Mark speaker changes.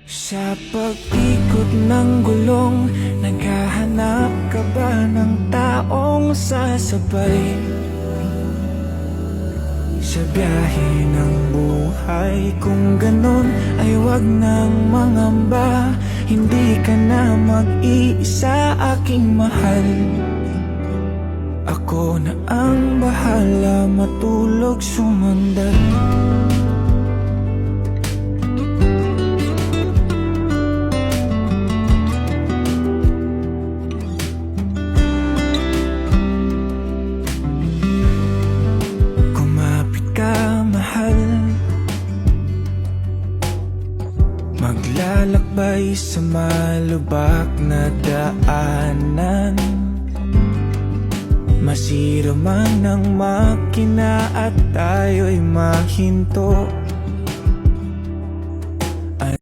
Speaker 1: Sa pag-ikot ng gulong, naghahanap ka ba ng taong sasabay? Sa biyahe ng buhay, kung ganon ay wag nang mangamba. Hindi ka na mag-iisa, aking mahal. Ako na ang bahala, matulog sumandag. Maglalakbay sa malubak na daanan, masira man ang makina at tayo'y mahinto.